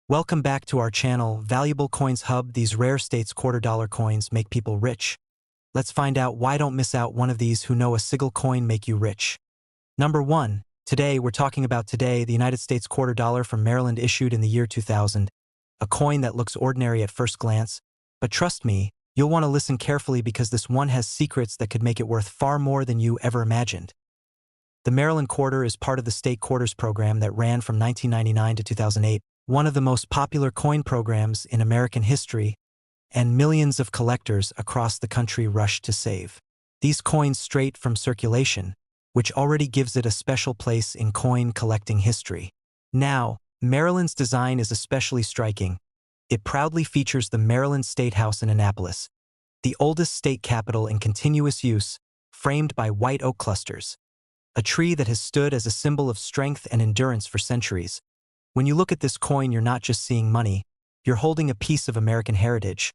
Welcome back to our channel, Valuable Coins Hub. These rare states $quarter coins make people rich. Let's find out why. Don't miss out one of these who know a single coin make you rich. Number 1. Today we're talking about the United States $quarter from Maryland, issued in the year 2000. A coin that looks ordinary at first glance, but trust me, you'll want to listen carefully because this one has secrets that could make it worth far more than you ever imagined. The Maryland Quarter is part of the state quarters program that ran from 1999 to 2008. One of the most popular coin programs in American history, and millions of collectors across the country rushed to save these coins straight from circulation, which already gives it a special place in coin collecting history. Now, Maryland's design is especially striking. It proudly features the Maryland State House in Annapolis, the oldest state capitol in continuous use, framed by white oak clusters, a tree that has stood as a symbol of strength and endurance for centuries. When you look at this coin, you're not just seeing money, you're holding a piece of American heritage.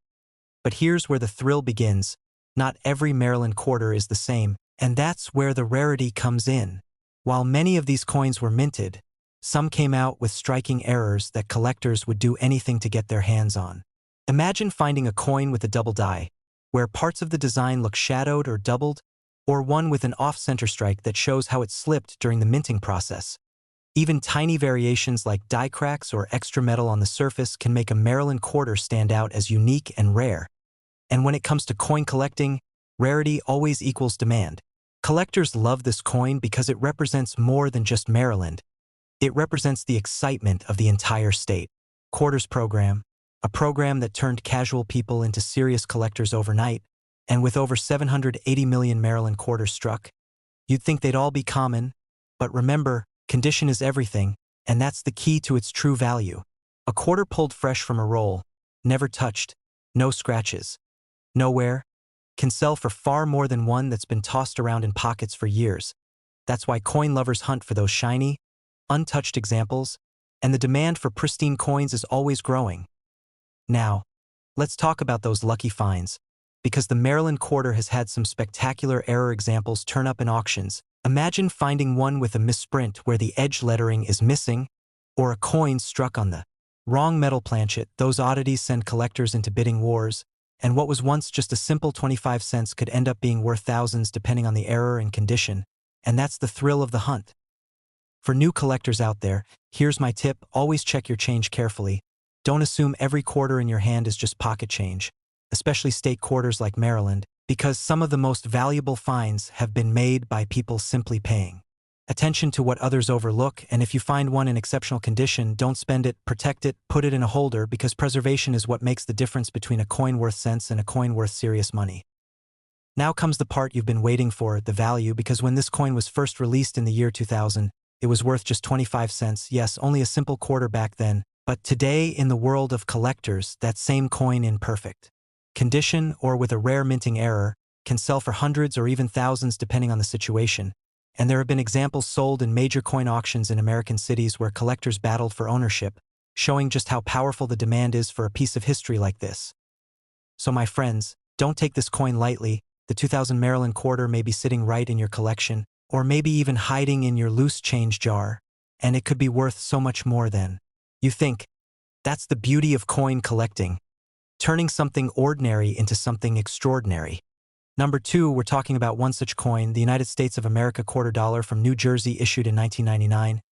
But here's where the thrill begins. Not every Maryland quarter is the same, and that's where the rarity comes in. While many of these coins were minted, some came out with striking errors that collectors would do anything to get their hands on. Imagine finding a coin with a double die, where parts of the design look shadowed or doubled, or one with an off-center strike that shows how it slipped during the minting process. Even tiny variations like die cracks or extra metal on the surface can make a Maryland quarter stand out as unique and rare. And when it comes to coin collecting, rarity always equals demand. Collectors love this coin because it represents more than just Maryland. It represents the excitement of the entire state. Quarters program, a program that turned casual people into serious collectors overnight, and with over 780 million Maryland quarters struck, you'd think they'd all be common, but remember, condition is everything, and that's the key to its true value. A quarter pulled fresh from a roll, never touched, no scratches, nowhere, can sell for far more than one that's been tossed around in pockets for years. That's why coin lovers hunt for those shiny, untouched examples, and the demand for pristine coins is always growing. Now, let's talk about those lucky finds, because the Maryland quarter has had some spectacular error examples turn up in auctions. Imagine finding one with a misprint where the edge lettering is missing, or a coin struck on the wrong metal planchet. Those oddities send collectors into bidding wars, and what was once just a simple 25 cents could end up being worth thousands depending on the error and condition, and that's the thrill of the hunt. For new collectors out there, here's my tip: always check your change carefully. Don't assume every quarter in your hand is just pocket change, especially state quarters like Maryland, because some of the most valuable finds have been made by people simply paying attention to what others overlook. And if you find one in exceptional condition, don't spend it, protect it, put it in a holder, because preservation is what makes the difference between a coin worth cents and a coin worth serious money. Now comes the part you've been waiting for, the value, because when this coin was first released in the year 2000, it was worth just 25 cents, yes, only a simple quarter back then, but today in the world of collectors, that same coin in perfect condition or with a rare minting error can sell for hundreds or even thousands depending on the situation, and there have been examples sold in major coin auctions in American cities where collectors battled for ownership, showing just how powerful the demand is for a piece of history like this. So my friends, don't take this coin lightly. The 2000 Maryland quarter may be sitting right in your collection, or maybe even hiding in your loose change jar, and it could be worth so much more than you think. That's the beauty of coin collecting, turning something ordinary into something extraordinary. Number 2, we're talking about one such coin, the United States of America $quarter from New Jersey, issued in 1999.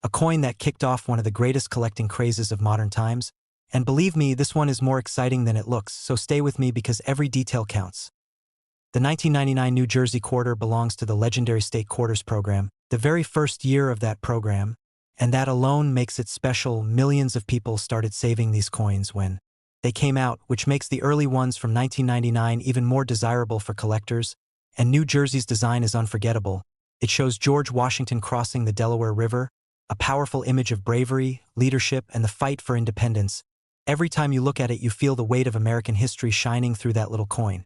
A coin that kicked off one of the greatest collecting crazes of modern times. And believe me, this one is more exciting than it looks, so stay with me because every detail counts. The 1999 New Jersey quarter belongs to the legendary state quarters program, the very first year of that program, and that alone makes it special. Millions of people started saving these coins when they came out, which makes the early ones from 1999 even more desirable for collectors. And New Jersey's design is unforgettable. It shows George Washington crossing the Delaware River, a powerful image of bravery, leadership, and the fight for independence. Every time you look at it, you feel the weight of American history shining through that little coin.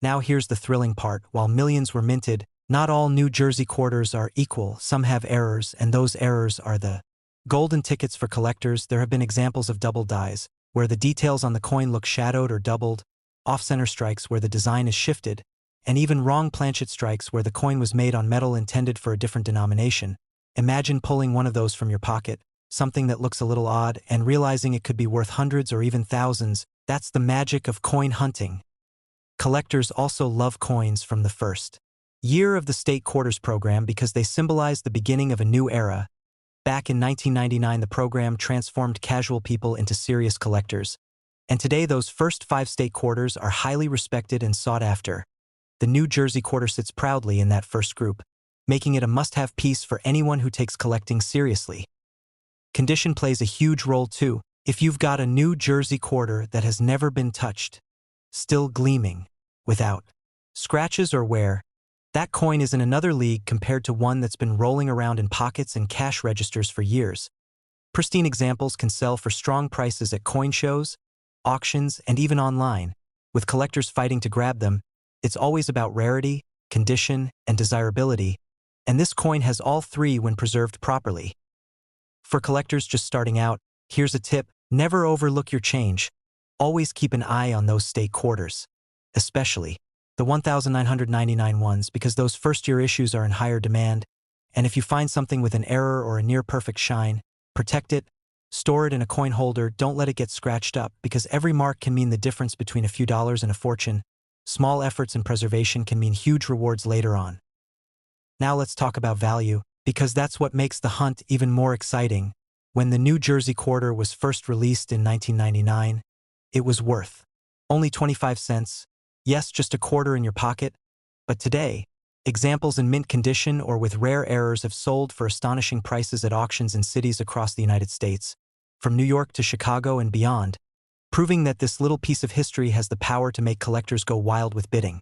Now here's the thrilling part. While millions were minted, not all New Jersey quarters are equal. Some have errors, and those errors are the golden tickets for collectors. There have been examples of double dies, where the details on the coin look shadowed or doubled, off-center strikes where the design is shifted, and even wrong planchet strikes where the coin was made on metal intended for a different denomination. Imagine pulling one of those from your pocket. something that looks a little odd, and realizing it could be worth hundreds or even thousands. That's the magic of coin hunting. Collectors also love coins from the first year of the state quarters program because they symbolize the beginning of a new era. Back in 1999, the program transformed casual people into serious collectors. And today, those first 5 state quarters are highly respected and sought after. The New Jersey quarter sits proudly in that first group, making it a must-have piece for anyone who takes collecting seriously. Condition plays a huge role too. If you've got a New Jersey quarter that has never been touched, still gleaming, without scratches or wear, that coin is in another league compared to one that's been rolling around in pockets and cash registers for years. Pristine examples can sell for strong prices at coin shows, auctions, and even online. With collectors fighting to grab them, it's always about rarity, condition, and desirability, and this coin has all three when preserved properly. For collectors just starting out, here's a tip: never overlook your change. Always keep an eye on those state quarters, especially the 1,999 ones, because those first-year issues are in higher demand, and if you find something with an error or a near-perfect shine, protect it, store it in a coin holder, don't let it get scratched up, because every mark can mean the difference between a few dollars and a fortune. Small efforts in preservation can mean huge rewards later on. Now let's talk about value, because that's what makes the hunt even more exciting. When the New Jersey quarter was first released in 1999, it was worth only 25 cents. Yes, just a quarter in your pocket. But today, examples in mint condition or with rare errors have sold for astonishing prices at auctions in cities across the United States, from New York to Chicago and beyond, proving that this little piece of history has the power to make collectors go wild with bidding.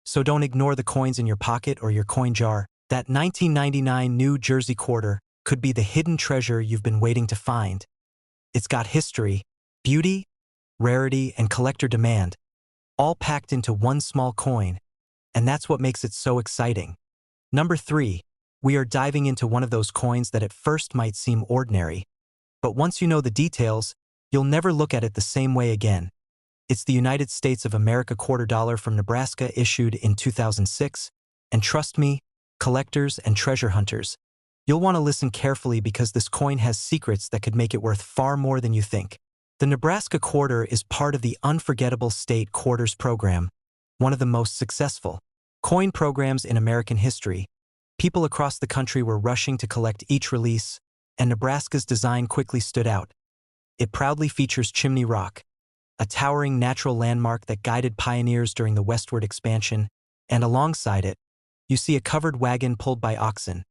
So don't ignore the coins in your pocket or your coin jar. That 1999 New Jersey quarter could be the hidden treasure you've been waiting to find. It's got history, beauty, rarity, and collector demand, all packed into one small coin, and that's what makes it so exciting. Number 3, we are diving into one of those coins that at first might seem ordinary, but once you know the details, you'll never look at it the same way again. It's the United States of America quarter dollar from Nebraska, issued in 2006, and trust me, collectors and treasure hunters, you'll want to listen carefully because this coin has secrets that could make it worth far more than you think. The Nebraska quarter is part of the unforgettable state quarters program, one of the most successful coin programs in American history. People across the country were rushing to collect each release, and Nebraska's design quickly stood out. It proudly features Chimney Rock, a towering natural landmark that guided pioneers during the westward expansion, and alongside it, you see a covered wagon pulled by oxen,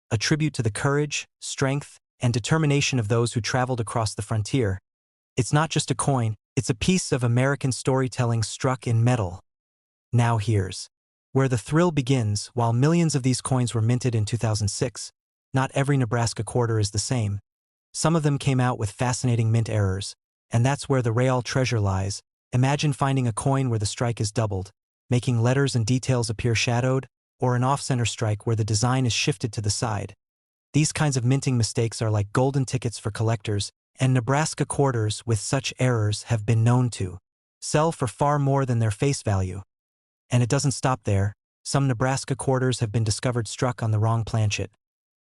a tribute to the courage, strength, and determination of those who traveled across the frontier. It's not just a coin, it's a piece of American storytelling struck in metal. Now here's where the thrill begins. While millions of these coins were minted in 2006, not every Nebraska quarter is the same. Some of them came out with fascinating mint errors, and that's where the real treasure lies. Imagine finding a coin where the strike is doubled, making letters and details appear shadowed, or an off-center strike where the design is shifted to the side. These kinds of minting mistakes are like golden tickets for collectors, and Nebraska quarters with such errors have been known to sell for far more than their face value. And it doesn't stop there. Some Nebraska quarters have been discovered struck on the wrong planchet,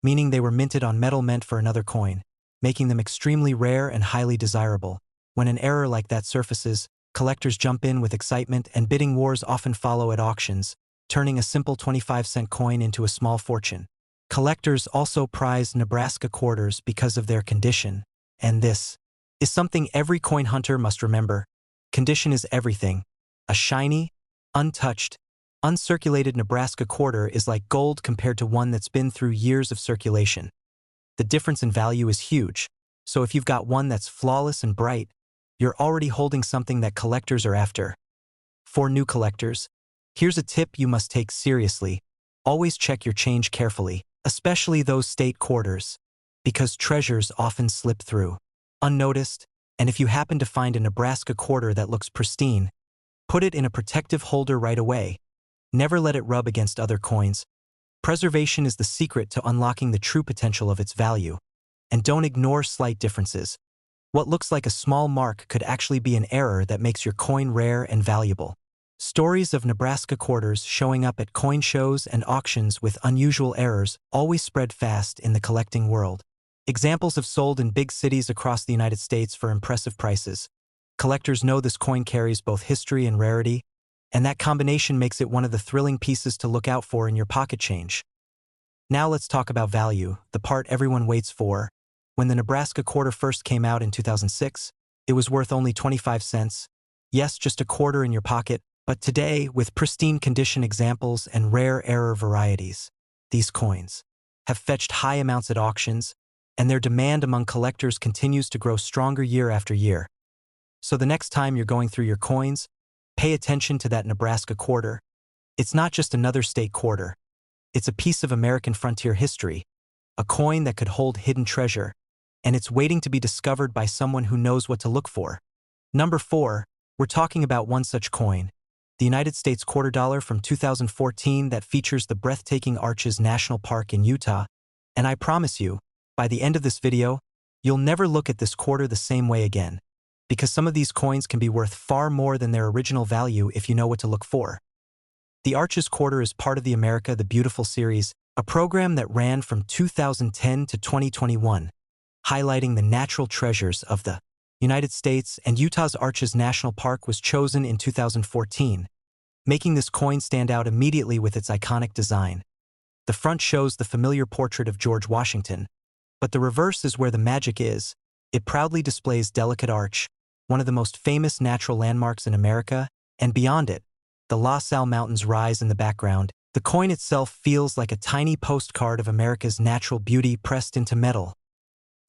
meaning they were minted on metal meant for another coin, making them extremely rare and highly desirable. When an error like that surfaces, collectors jump in with excitement, and bidding wars often follow at auctions, turning a simple 25-cent coin into a small fortune. Collectors also prize Nebraska quarters because of their condition. And this is something every coin hunter must remember. Condition is everything. A shiny, untouched, uncirculated Nebraska quarter is like gold compared to one that's been through years of circulation. The difference in value is huge, so if you've got one that's flawless and bright, you're already holding something that collectors are after. For new collectors, here's a tip you must take seriously. Always check your change carefully, especially those state quarters, because treasures often slip through unnoticed, and if you happen to find a Nebraska quarter that looks pristine, put it in a protective holder right away. Never let it rub against other coins. Preservation is the secret to unlocking the true potential of its value. And don't ignore slight differences. What looks like a small mark could actually be an error that makes your coin rare and valuable. Stories of Nebraska quarters showing up at coin shows and auctions with unusual errors always spread fast in the collecting world. Examples have sold in big cities across the United States for impressive prices. Collectors know this coin carries both history and rarity, and that combination makes it one of the thrilling pieces to look out for in your pocket change. Now let's talk about value, the part everyone waits for. When the Nebraska quarter first came out in 2006, it was worth only 25 cents. Yes, just a quarter in your pocket, but today, with pristine condition examples and rare error varieties, these coins have fetched high amounts at auctions, and their demand among collectors continues to grow stronger year after year. So the next time you're going through your coins, pay attention to that Nebraska quarter. It's not just another state quarter. It's a piece of American frontier history, a coin that could hold hidden treasure, and it's waiting to be discovered by someone who knows what to look for. Number 4, we're talking about one such coin, the United States quarter dollar from 2014 that features the breathtaking Arches National Park in Utah, and I promise you, by the end of this video, you'll never look at this quarter the same way again, because some of these coins can be worth far more than their original value if you know what to look for. The Arches Quarter is part of the America the Beautiful series, a program that ran from 2010 to 2021, highlighting the natural treasures of the United States, and Utah's Arches National Park was chosen in 2014, making this coin stand out immediately with its iconic design. The front shows the familiar portrait of George Washington, but the reverse is where the magic is. It proudly displays Delicate Arch, one of the most famous natural landmarks in America, and beyond it, the La Salle Mountains rise in the background. The coin itself feels like a tiny postcard of America's natural beauty pressed into metal.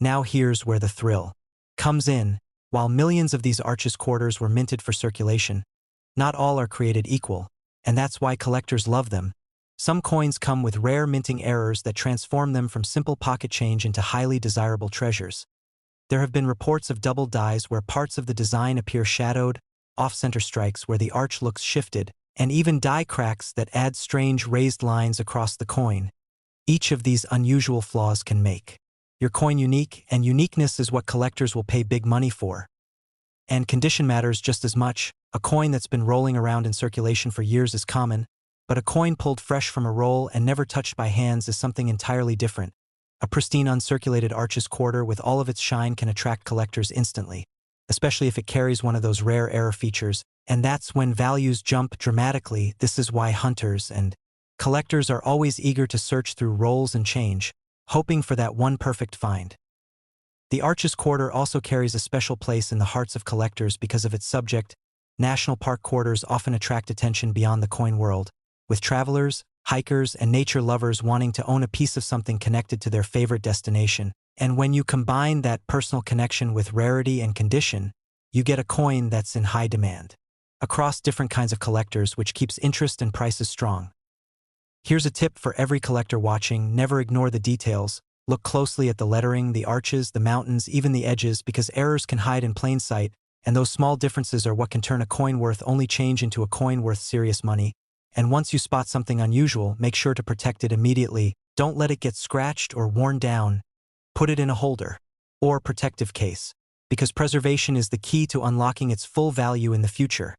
Now here's where the thrill comes in. While millions of these Arches quarters were minted for circulation, not all are created equal, and that's why collectors love them. Some coins come with rare minting errors that transform them from simple pocket change into highly desirable treasures. There have been reports of double dies where parts of the design appear shadowed, off-center strikes where the arch looks shifted, and even die cracks that add strange raised lines across the coin. Each of these unusual flaws can make your coin unique, and uniqueness is what collectors will pay big money for. And condition matters just as much. A coin that's been rolling around in circulation for years is common, but a coin pulled fresh from a roll and never touched by hands is something entirely different. A pristine uncirculated Arches quarter with all of its shine can attract collectors instantly, especially if it carries one of those rare error features, and that's when values jump dramatically. This is why hunters and collectors are always eager to search through rolls and change, hoping for that one perfect find. The Arches quarter also carries a special place in the hearts of collectors because of its subject. National park quarters often attract attention beyond the coin world, with travelers, hikers, and nature lovers wanting to own a piece of something connected to their favorite destination. And when you combine that personal connection with rarity and condition, you get a coin that's in high demand across different kinds of collectors, which keeps interest and prices strong. Here's a tip for every collector watching: never ignore the details. Look closely at the lettering, the arches, the mountains, even the edges, because errors can hide in plain sight, and those small differences are what can turn a coin worth only change into a coin worth serious money. And once you spot something unusual, make sure to protect it immediately. Don't let it get scratched or worn down. Put it in a holder or protective case, because preservation is the key to unlocking its full value in the future.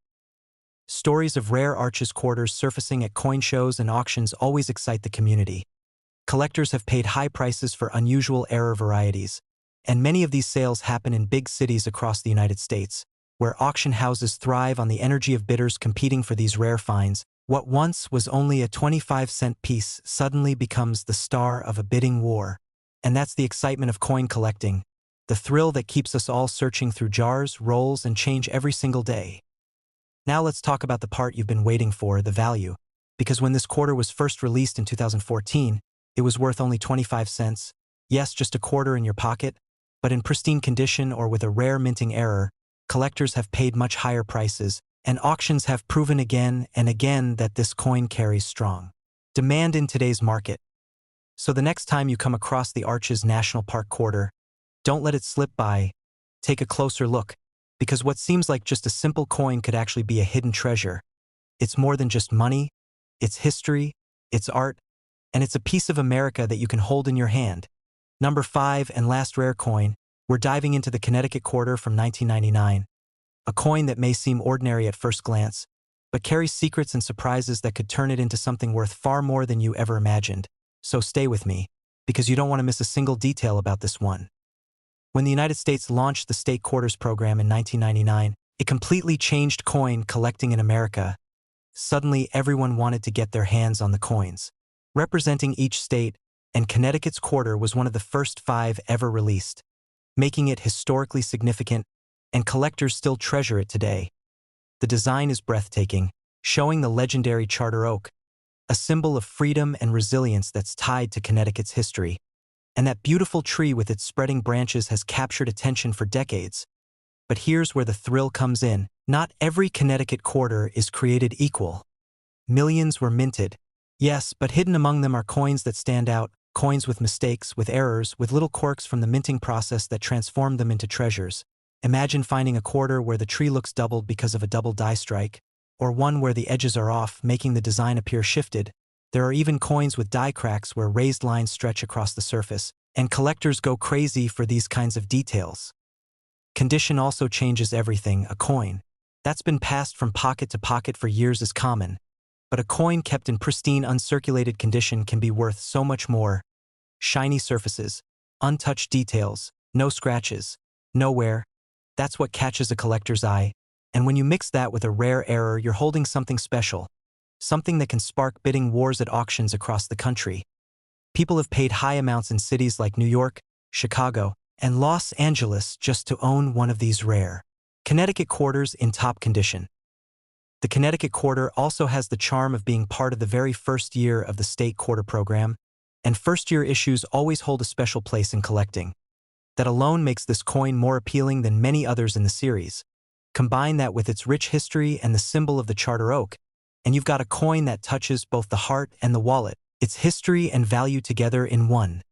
Stories of rare Arches quarters surfacing at coin shows and auctions always excite the community. Collectors have paid high prices for unusual error varieties, and many of these sales happen in big cities across the United States, where auction houses thrive on the energy of bidders competing for these rare finds. What once was only a 25-cent piece suddenly becomes the star of a bidding war. And that's the excitement of coin collecting, the thrill that keeps us all searching through jars, rolls, and change every single day. Now let's talk about the part you've been waiting for, the value. Because when this quarter was first released in 2014, it was worth only 25 cents. Yes, just a quarter in your pocket, but in pristine condition or with a rare minting error, collectors have paid much higher prices, and auctions have proven again and again that this coin carries strong demand in today's market. So the next time you come across the Arches National Park quarter, don't let it slip by. Take a closer look, because what seems like just a simple coin could actually be a hidden treasure. It's more than just money, it's history, it's art, and it's a piece of America that you can hold in your hand. Number 5 and last rare coin, we're diving into the Connecticut quarter from 1999. A coin that may seem ordinary at first glance, but carries secrets and surprises that could turn it into something worth far more than you ever imagined. So stay with me, because you don't want to miss a single detail about this one. When the United States launched the State Quarters program in 1999, it completely changed coin collecting in America. Suddenly, everyone wanted to get their hands on the coins, representing each state, and Connecticut's quarter was one of the first 5 ever released, making it historically significant, and collectors still treasure it today. The design is breathtaking, showing the legendary charter oak, a symbol of freedom and resilience that's tied to Connecticut's history. And that beautiful tree with its spreading branches has captured attention for decades. But here's where the thrill comes in. Not every Connecticut quarter is created equal. Millions were minted. Yes, but hidden among them are coins that stand out, coins with mistakes, with errors, with little quirks from the minting process that transformed them into treasures. Imagine finding a quarter where the tree looks doubled because of a double die strike, or one where the edges are off, making the design appear shifted. There are even coins with die cracks where raised lines stretch across the surface, and collectors go crazy for these kinds of details. Condition also changes everything. A coin that's been passed from pocket to pocket for years is common, but a coin kept in pristine, uncirculated condition can be worth so much more. Shiny surfaces, untouched details, no scratches, no wear. That's what catches a collector's eye, and when you mix that with a rare error, you're holding something special, something that can spark bidding wars at auctions across the country. People have paid high amounts in cities like New York, Chicago, and Los Angeles just to own one of these rare Connecticut quarters in top condition. The Connecticut quarter also has the charm of being part of the very first year of the state quarter program, and first-year issues always hold a special place in collecting. That alone makes this coin more appealing than many others in the series. Combine that with its rich history and the symbol of the charter oak, and you've got a coin that touches both the heart and the wallet, its history and value together in one.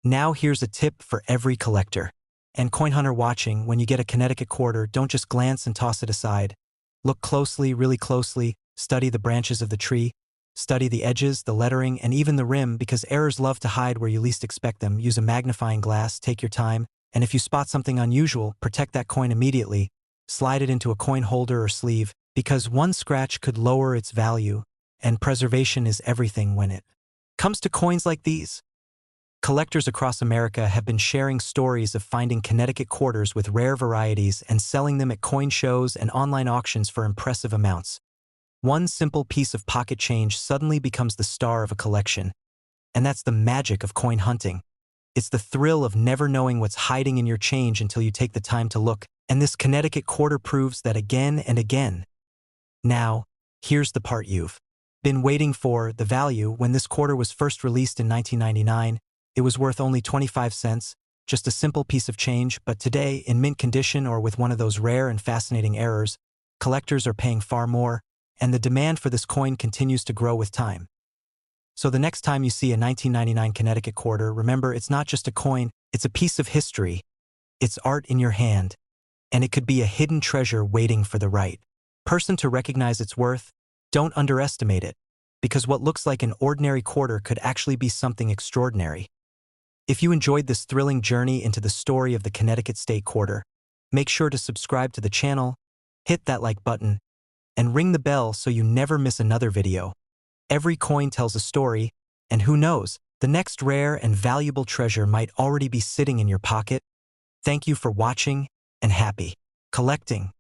Now here's a tip for every collector and coin hunter watching. When you get a Connecticut quarter, don't just glance and toss it aside. Look closely, really closely, study the branches of the tree, study the edges, the lettering, and even the rim, because errors love to hide where you least expect them. Use a magnifying glass, take your time, and if you spot something unusual, protect that coin immediately. Slide it into a coin holder or sleeve, because one scratch could lower its value, and preservation is everything when it comes to coins like these. Collectors across America have been sharing stories of finding Connecticut quarters with rare varieties and selling them at coin shows and online auctions for impressive amounts. One simple piece of pocket change suddenly becomes the star of a collection. And that's the magic of coin hunting. It's the thrill of never knowing what's hiding in your change until you take the time to look, and this Connecticut quarter proves that again and again. Now, here's the part you've been waiting for, the value. When this quarter was first released in 1999, it was worth only 25 cents, just a simple piece of change, but today, in mint condition or with one of those rare and fascinating errors, collectors are paying far more, and the demand for this coin continues to grow with time. So the next time you see a 1999 Connecticut quarter, remember it's not just a coin, it's a piece of history. It's art in your hand, and it could be a hidden treasure waiting for the right person to recognize its worth. Don't underestimate it, because what looks like an ordinary quarter could actually be something extraordinary. If you enjoyed this thrilling journey into the story of the Connecticut State Quarter, make sure to subscribe to the channel, hit that like button, and ring the bell so you never miss another video. Every coin tells a story, and who knows, the next rare and valuable treasure might already be sitting in your pocket. Thank you for watching, and happy collecting.